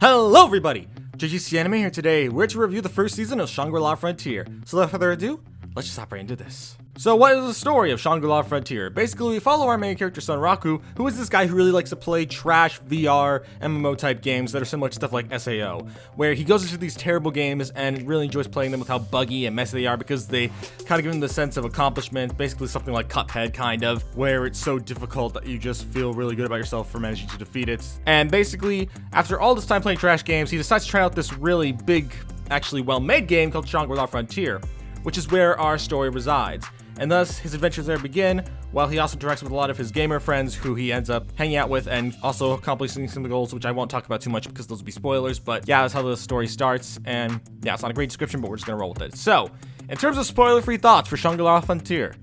Hello everybody! JGC Anime here today. We're to review the first season of Shangri-La Frontier. So without further ado, let's just hop right into this. So what is the story of Shangri-La Frontier? Basically, we follow our main character Sunraku, who is this guy who really likes to play trash VR MMO type games that are similar to stuff like SAO, where he goes into these terrible games and really enjoys playing them with how buggy and messy they are because they kind of give him the sense of accomplishment, basically something like Cuphead kind of, where it's so difficult that you just feel really good about yourself for managing to defeat it. And basically, after all this time playing trash games, he decides to try out this really big, actually well-made game called Shangri-La Frontier, which is where our story resides. And thus, his adventures there begin, while he also interacts with a lot of his gamer friends who he ends up hanging out with and also accomplishing some of the goals, which I won't talk about too much because those will be spoilers, but yeah, that's how the story starts, and yeah, it's not a great description, but we're just gonna roll with it. So, in terms of spoiler-free thoughts for Shangri-La Frontier,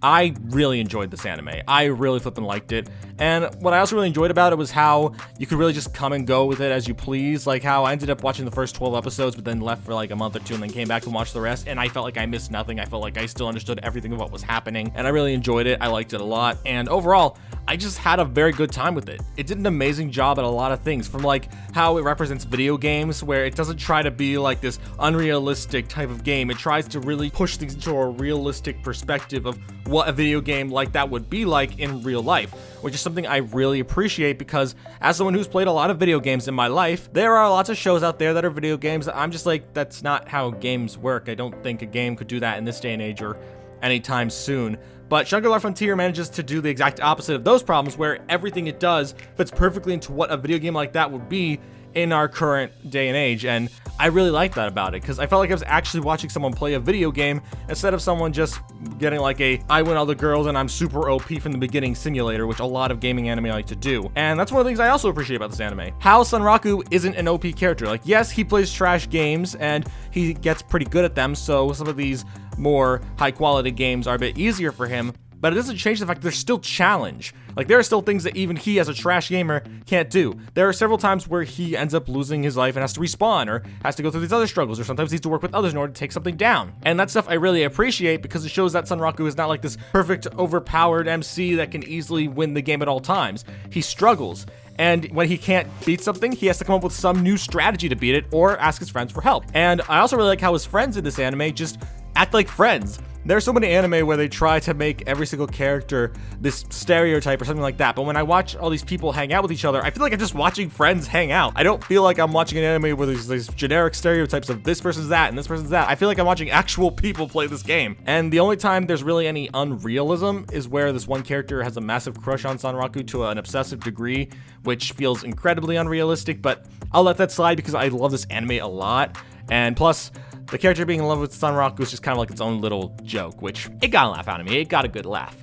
I really enjoyed this anime. I really flippin' liked it. And what I also really enjoyed about it was how you could really just come and go with it as you please. Like how I ended up watching the first 12 episodes, but then left for like a month or two and then came back and watched the rest. And I felt like I missed nothing. I felt like I still understood everything of what was happening. And I really enjoyed it. I liked it a lot. And overall, I just had a very good time with it. It did an amazing job at a lot of things, from like how it represents video games, where it doesn't try to be like this unrealistic type of game. It tries to really push things into a realistic perspective of what a video game like that would be like in real life, which is something I really appreciate because as someone who's played a lot of video games in my life, there are lots of shows out there that are video games that I'm just like, that's not how games work. I don't think a game could do that in this day and age or anytime soon. But Shangri-La Frontier manages to do the exact opposite of those problems, where everything it does fits perfectly into what a video game like that would be in our current day and age, and I really like that about it, because I felt like I was actually watching someone play a video game instead of someone just getting like a I win all the girls and I'm super OP from the beginning simulator, which a lot of gaming anime like to do. And that's one of the things I also appreciate about this anime. How Sunraku isn't an OP character. Like, yes, he plays trash games and he gets pretty good at them, so some of these more high quality games are a bit easier for him, but it doesn't change the fact that there's still challenge. Like, there are still things that even he as a trash gamer can't do. There are several times where he ends up losing his life and has to respawn, or has to go through these other struggles, or sometimes needs to work with others in order to take something down. And that stuff I really appreciate because it shows that Sunraku is not like this perfect, overpowered MC that can easily win the game at all times. He struggles. And when he can't beat something, he has to come up with some new strategy to beat it, or ask his friends for help. And I also really like how his friends in this anime just act like friends. There's so many anime where they try to make every single character this stereotype or something like that, but when I watch all these people hang out with each other, I feel like I'm just watching friends hang out. I don't feel like I'm watching an anime where there's these generic stereotypes of this person's that and this person's that. I feel like I'm watching actual people play this game. And the only time there's really any unrealism is where this one character has a massive crush on Sunraku to an obsessive degree, which feels incredibly unrealistic, but I'll let that slide because I love this anime a lot. And plus, the character being in love with Sunraku is just kind of like its own little joke, which it got a laugh out of me. It got a good laugh.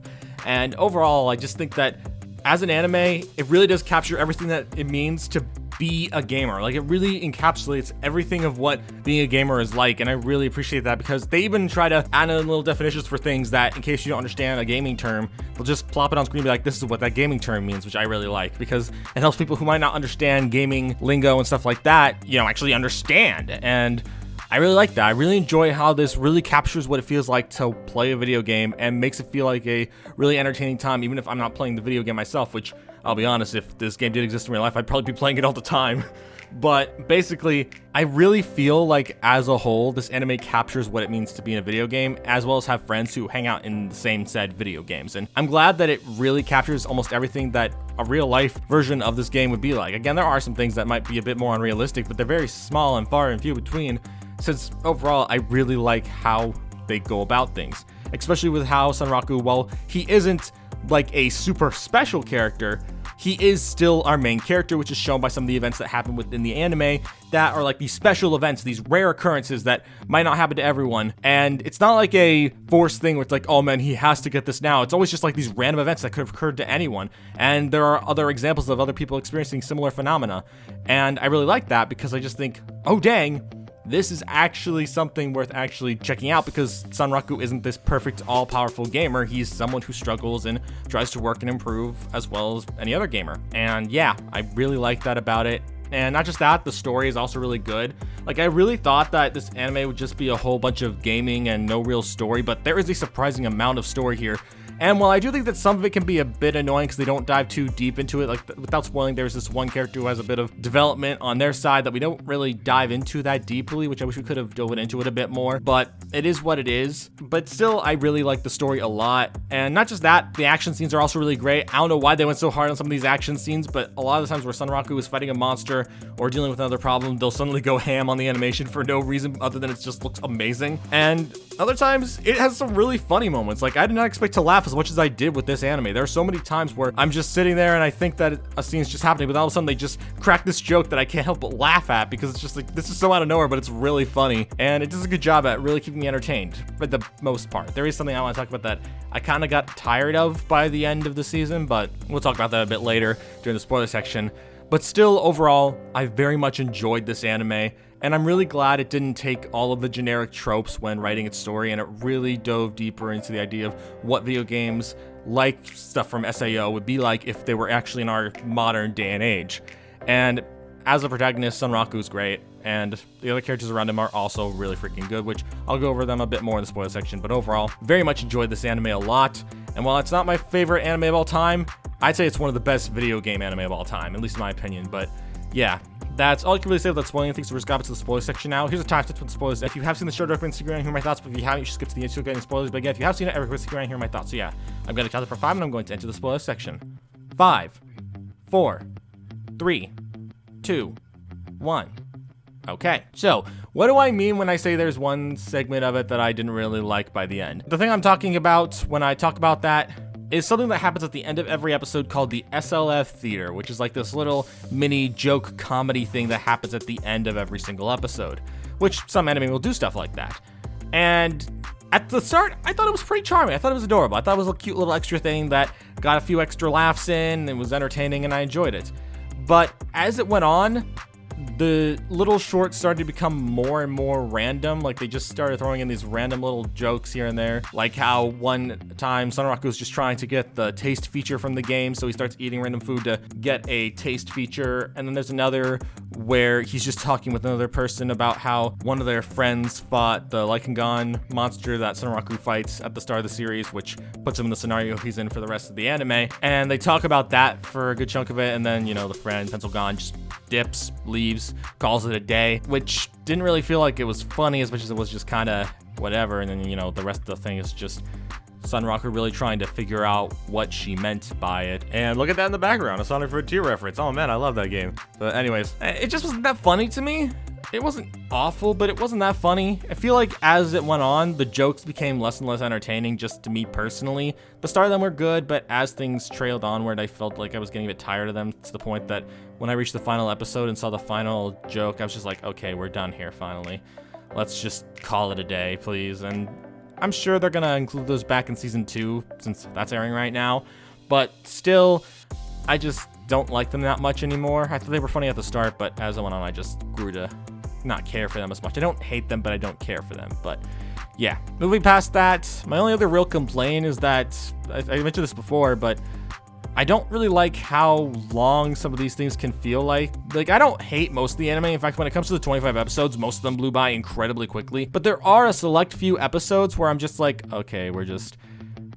And overall, I just think that as an anime, it really does capture everything that it means to be a gamer. Like, it really encapsulates everything of what being a gamer is like, and I really appreciate that because they even try to add in little definitions for things that, in case you don't understand a gaming term, they'll just plop it on screen and be like, this is what that gaming term means, which I really like because it helps people who might not understand gaming lingo and stuff like that, you know, actually understand. And I really like that. I really enjoy how this really captures what it feels like to play a video game and makes it feel like a really entertaining time, even if I'm not playing the video game myself, which I'll be honest, if this game did exist in real life, I'd probably be playing it all the time. But basically, I really feel like as a whole, this anime captures what it means to be in a video game, as well as have friends who hang out in the same said video games. And I'm glad that it really captures almost everything that a real life version of this game would be like. Again, there are some things that might be a bit more unrealistic, but they're very small and far and few between, since overall, I really like how they go about things. Especially with how Sunraku, while he isn't like a super special character, he is still our main character, which is shown by some of the events that happen within the anime that are like these special events, these rare occurrences that might not happen to everyone. And it's not like a forced thing where it's like, oh man, he has to get this now. It's always just like these random events that could have occurred to anyone. And there are other examples of other people experiencing similar phenomena. And I really like that because I just think, oh dang, this is actually something worth actually checking out because Sunraku isn't this perfect, all-powerful gamer. He's someone who struggles and tries to work and improve as well as any other gamer. And yeah, I really like that about it. And not just that, the story is also really good. Like, I really thought that this anime would just be a whole bunch of gaming and no real story, but there is a surprising amount of story here. And while I do think that some of it can be a bit annoying because they don't dive too deep into it, like without spoiling, there's this one character who has a bit of development on their side that we don't really dive into that deeply, which I wish we could have dove into it a bit more, but it is what it is. But still, I really like the story a lot. And not just that, the action scenes are also really great. I don't know why they went so hard on some of these action scenes, but a lot of the times where Sunraku is fighting a monster or dealing with another problem, they'll suddenly go ham on the animation for no reason other than it just looks amazing. And other times, it has some really funny moments. Like, I did not expect to laugh as much as I did with this anime. There are so many times where I'm just sitting there and I think that a scene's just happening, but all of a sudden they just crack this joke that I can't help but laugh at because it's just like, this is so out of nowhere, but it's really funny. And it does a good job at really keeping me entertained for the most part. There is something I want to talk about that I kind of got tired of by the end of the season, but we'll talk about that a bit later during the spoiler section. But still, overall, I very much enjoyed this anime, and I'm really glad it didn't take all of the generic tropes when writing its story, and it really dove deeper into the idea of what video games like stuff from SAO would be like if they were actually in our modern day and age. And as a protagonist, Sunraku is great, and the other characters around him are also really freaking good, which I'll go over them a bit more in the spoiler section. But overall, very much enjoyed this anime a lot, and while it's not my favorite anime of all time, I'd say it's one of the best video game anime of all time, at least in my opinion. But yeah, that's all I can really say without spoiling anything, so we're just got to the spoiler section now. Here's a time to the spoilers. If you have seen the show, direct Instagram and hear my thoughts, but if you haven't, you should skip to the intro getting spoilers. But again, if you have seen it, every stick around and hear my thoughts. So yeah, I'm going to count it from 5, and I'm going to enter the spoiler section. 5, 4, 3, 2, 1. Okay, so what do I mean when I say there's one segment of it that I didn't really like by the end? The thing I'm talking about when I talk about that is something that happens at the end of every episode called the SLF Theater, which is like this little mini joke comedy thing that happens at the end of every single episode, which some anime will do stuff like that. And at the start, I thought it was pretty charming. I thought it was adorable. I thought it was a cute little extra thing that got a few extra laughs in, and was entertaining, and I enjoyed it. But as it went on, the little shorts started to become more and more random. Like, they just started throwing in these random little jokes here and there. Like how one time Sunraku was just trying to get the taste feature from the game, so he starts eating random food to get a taste feature. And then there's another where he's just talking with another person about how one of their friends fought the Lycangon monster that Sunraku fights at the start of the series, which puts him in the scenario he's in for the rest of the anime. And they talk about that for a good chunk of it, and then, you know, the friend, Pencilgon, just dips, leaves, calls it a day, which didn't really feel like it was funny as much as it was just kind of whatever. And then, you know, the rest of the thing is just Sunraku really trying to figure out what she meant by it. And look at that in the background, a Sonic Frontier reference. Oh man, I love that game. But anyways, it just wasn't that funny to me. It wasn't awful, but it wasn't that funny. I feel like as it went on, the jokes became less and less entertaining, just to me personally. The start of them were good, but as things trailed onward, I felt like I was getting a bit tired of them, to the point that when I reached the final episode and saw the final joke, I was just like, okay, we're done here finally. Let's just call it a day, please. And I'm sure they're gonna include those back in season 2, since that's airing right now. But still, I just don't like them that much anymore. I thought they were funny at the start, but as I went on, I just grew to not care for them as much. I don't hate them, but I don't care for them. But yeah, moving past that, my only other real complaint is that, I mentioned this before, but I don't really like how long some of these things can feel like. Like, I don't hate most of the anime. In fact, when it comes to the 25 episodes, most of them blew by incredibly quickly. But there are a select few episodes where I'm just like, okay, we're just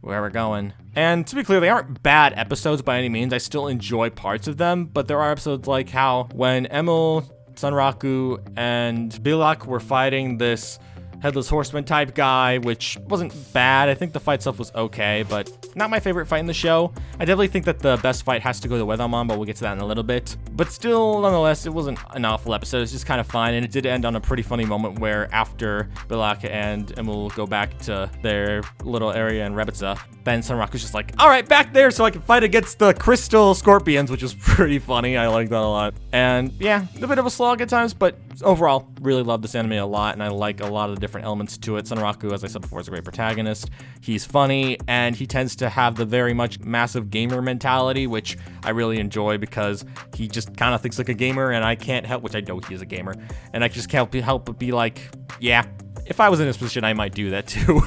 where we're going. And to be clear, they aren't bad episodes by any means. I still enjoy parts of them, but there are episodes like how when Emil, Sunraku, and Bilak were fighting this Headless Horseman type guy, which wasn't bad. I think the fight stuff was okay, but not my favorite fight in the show. I definitely think that the best fight has to go to Weathermon, but we'll get to that in a little bit. But still, nonetheless, it wasn't an awful episode. It's just kind of fine, and it did end on a pretty funny moment where after Bilak and Emil go back to their little area in Rebitsa, then Sunraku's just like, all right, back there so I can fight against the crystal scorpions, which was pretty funny. I like that a lot. And yeah, a bit of a slog at times, but overall, really love this anime a lot, and I like a lot of the different elements to it. Sunraku, as I said before, is a great protagonist. He's funny, and he tends to have the very much massive gamer mentality, which I really enjoy because he just kind of thinks like a gamer, and I can't help, which I know he is a gamer, and I just can't help but be like, yeah, if I was in his position, I might do that too.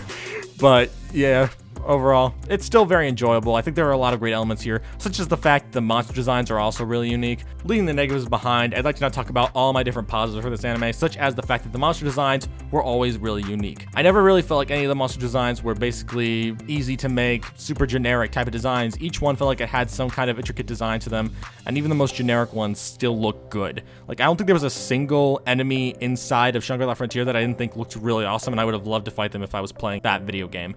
But yeah, overall, it's still very enjoyable. I think there are a lot of great elements here, such as the fact the monster designs are also really unique. Leaving the negatives behind, I'd like to now talk about all my different positives for this anime, such as the fact that the monster designs were always really unique. I never really felt like any of the monster designs were basically easy to make, super generic type of designs. Each one felt like it had some kind of intricate design to them, and even the most generic ones still look good. Like, I don't think there was a single enemy inside of Shangri-La Frontier that I didn't think looked really awesome, and I would have loved to fight them if I was playing that video game.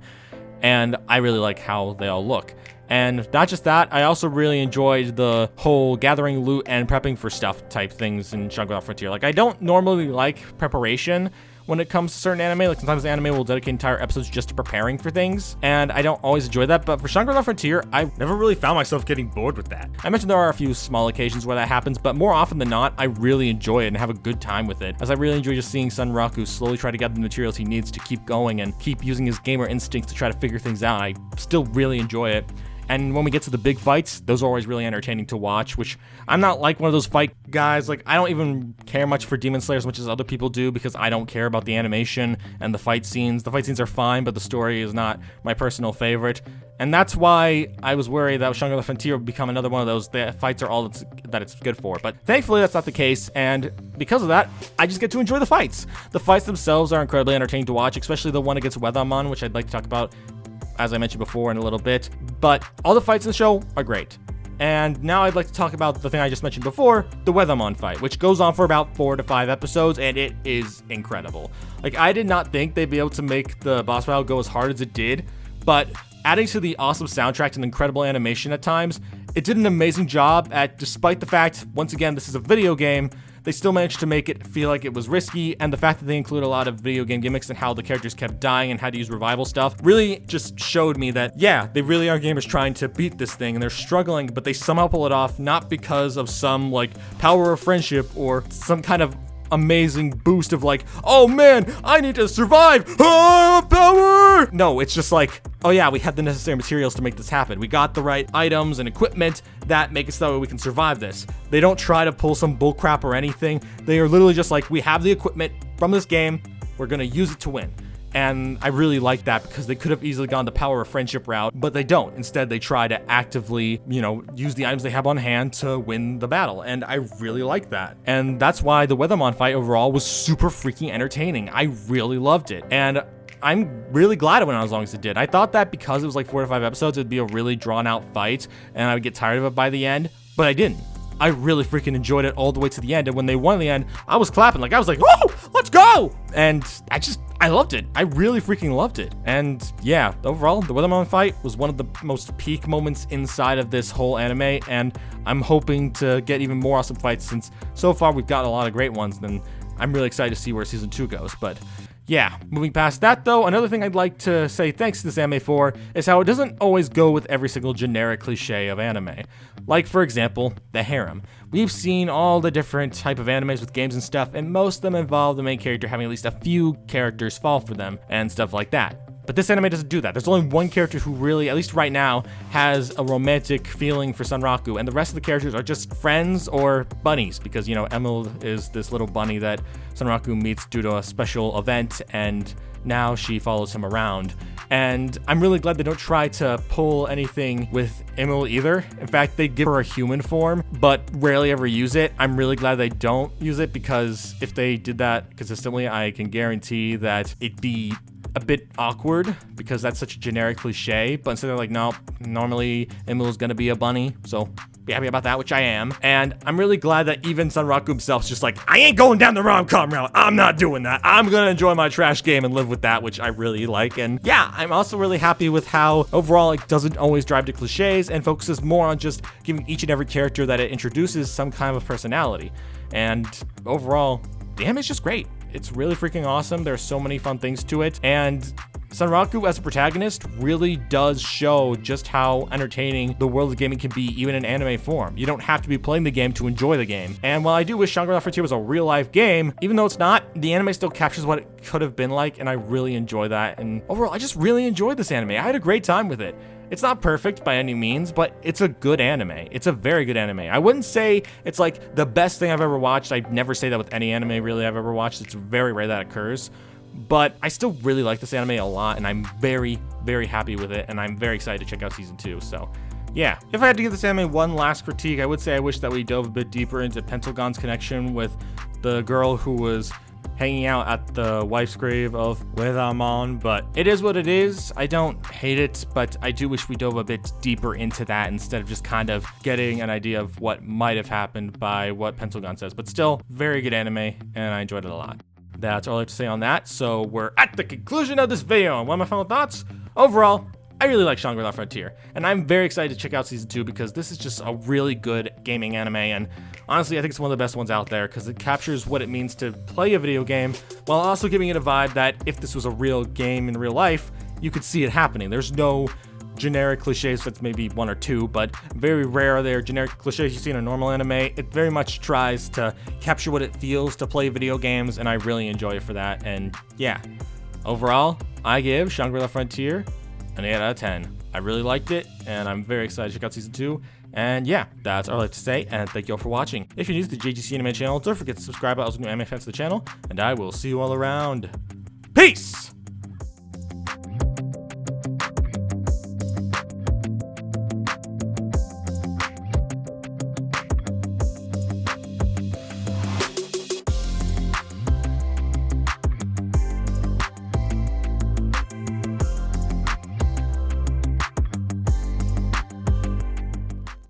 And I really like how they all look. And not just that, I also really enjoyed the whole gathering loot and prepping for stuff type things in Shangri-La Frontier. Like, I don't normally like preparation when it comes to certain anime. Like, sometimes the anime will dedicate entire episodes just to preparing for things, and I don't always enjoy that. But for Shangri-La Frontier, I've never really found myself getting bored with that. I mentioned there are a few small occasions where that happens, but more often than not, I really enjoy it and have a good time with it, as I really enjoy just seeing Sunraku slowly try to gather the materials he needs to keep going and keep using his gamer instincts to try to figure things out. I still really enjoy it. And when we get to the big fights, those are always really entertaining to watch, which I'm not like one of those fight guys. Like, I don't even care much for Demon Slayer as much as other people do, because I don't care about the animation and the fight scenes. The fight scenes are fine, but the story is not my personal favorite. And that's why I was worried that Shangri-La Frontier would become another one of those the fights are all that it's good for. But thankfully, that's not the case, and because of that, I just get to enjoy the fights. The fights themselves are incredibly entertaining to watch, especially the one against Weathermon, which I'd like to talk about, as I mentioned before, in a little bit. But all the fights in the show are great. And now I'd like to talk about the thing I just mentioned before, the Weathermon fight, which goes on for about 4 to 5 episodes, and it is incredible. Like, I did not think they'd be able to make the boss battle go as hard as it did, but adding to the awesome soundtrack and incredible animation at times, it did an amazing job at, despite the fact, once again, this is a video game, they still managed to make it feel like it was risky, and the fact that they include a lot of video game gimmicks and how the characters kept dying and how to use revival stuff really just showed me that, yeah, they really are gamers trying to beat this thing, and they're struggling, but they somehow pull it off, not because of some, like, power of friendship or some kind of amazing boost of like, oh man, I need to survive, power! No, it's just like, oh yeah, we have the necessary materials to make this happen. We got the right items and equipment that make it so that we can survive this. They don't try to pull some bullcrap or anything. They are literally just like, we have the equipment from this game, we're gonna use it to win. And I really like that, because they could have easily gone the power of friendship route, but they don't. Instead, they try to actively, use the items they have on hand to win the battle. And I really like that. And that's why the Weathermon fight overall was super freaking entertaining. I really loved it. And I'm really glad it went on as long as it did. I thought that because it was like 4 to 5 episodes, it'd be a really drawn out fight and I would get tired of it by the end, but I didn't. I really freaking enjoyed it all the way to the end, and when they won the end, I was clapping. Like, I was like, whoa, let's go! And I loved it. I really freaking loved it. And yeah, overall, the Weathermon fight was one of the most peak moments inside of this whole anime, and I'm hoping to get even more awesome fights, since so far we've got a lot of great ones, and I'm really excited to see where season 2 goes. But yeah, moving past that though, another thing I'd like to say thanks to this anime for is how it doesn't always go with every single generic cliche of anime. Like, for example, the harem. We've seen all the different type of animes with games and stuff, and most of them involve the main character having at least a few characters fall for them and stuff like that. But this anime doesn't do that. There's only one character who really, at least right now, has a romantic feeling for Sunraku, and the rest of the characters are just friends or bunnies, because, Emil is this little bunny that Sunraku meets due to a special event, and now she follows him around. And I'm really glad they don't try to pull anything with Emil either. In fact, they give her a human form, but rarely ever use it. I'm really glad they don't use it, because if they did that consistently, I can guarantee that it'd be a bit awkward, because that's such a generic cliche. But instead they're like, no, normally Emil's gonna be a bunny, so be happy about that, which I am. And I'm really glad that even Sunraku himself's just like, I ain't going down the rom-com route. I'm not doing that. I'm gonna enjoy my trash game and live with that, which I really like. And yeah, I'm also really happy with how overall it doesn't always drive to cliches and focuses more on just giving each and every character that it introduces some kind of personality. And overall, the anime is just great. It's really freaking awesome. There's so many fun things to it, and Sunraku as a protagonist really does show just how entertaining the world of gaming can be, even in anime form. You don't have to be playing the game to enjoy the game. And while I do wish Shangri-La Frontier was a real-life game, even though it's not, the anime still captures what it could have been like, and I really enjoy that. And overall, I just really enjoyed this anime. I had a great time with it. It's not perfect by any means, but it's a good anime. It's a very good anime. I wouldn't say it's like the best thing I've ever watched. I'd never say that with any anime really I've ever watched. It's very rare that occurs. But I still really like this anime a lot, and I'm very, very happy with it, and I'm very excited to check out season 2. So yeah, if I had to give this anime one last critique, I would say I wish that we dove a bit deeper into Pentagon's connection with the girl who was hanging out at the wife's grave of Weathermon, but it is what it is. I don't hate it, but I do wish we dove a bit deeper into that instead of just kind of getting an idea of what might have happened by what Pentagon says. But still, very good anime, and I enjoyed it a lot. That's all I have to say on that, so we're at the conclusion of this video. And what are my final thoughts? Overall, I really like Shangri-La Frontier, and I'm very excited to check out season 2 because this is just a really good gaming anime, and honestly, I think it's one of the best ones out there because it captures what it means to play a video game while also giving it a vibe that if this was a real game in real life, you could see it happening. There's no generic cliches, that's maybe one or two, but very rare are there generic cliches you see in a normal anime. It very much tries to capture what it feels to play video games, and I really enjoy it for that. And yeah, overall, I give Shangri-La Frontier an 8 out of 10. I really liked it, and I'm very excited to check out season 2. And yeah, that's all I have to say, and thank you all for watching. If you're new to the JGC Anime channel, don't forget to subscribe. I also new anime fans to the channel, and I will see you all around. Peace!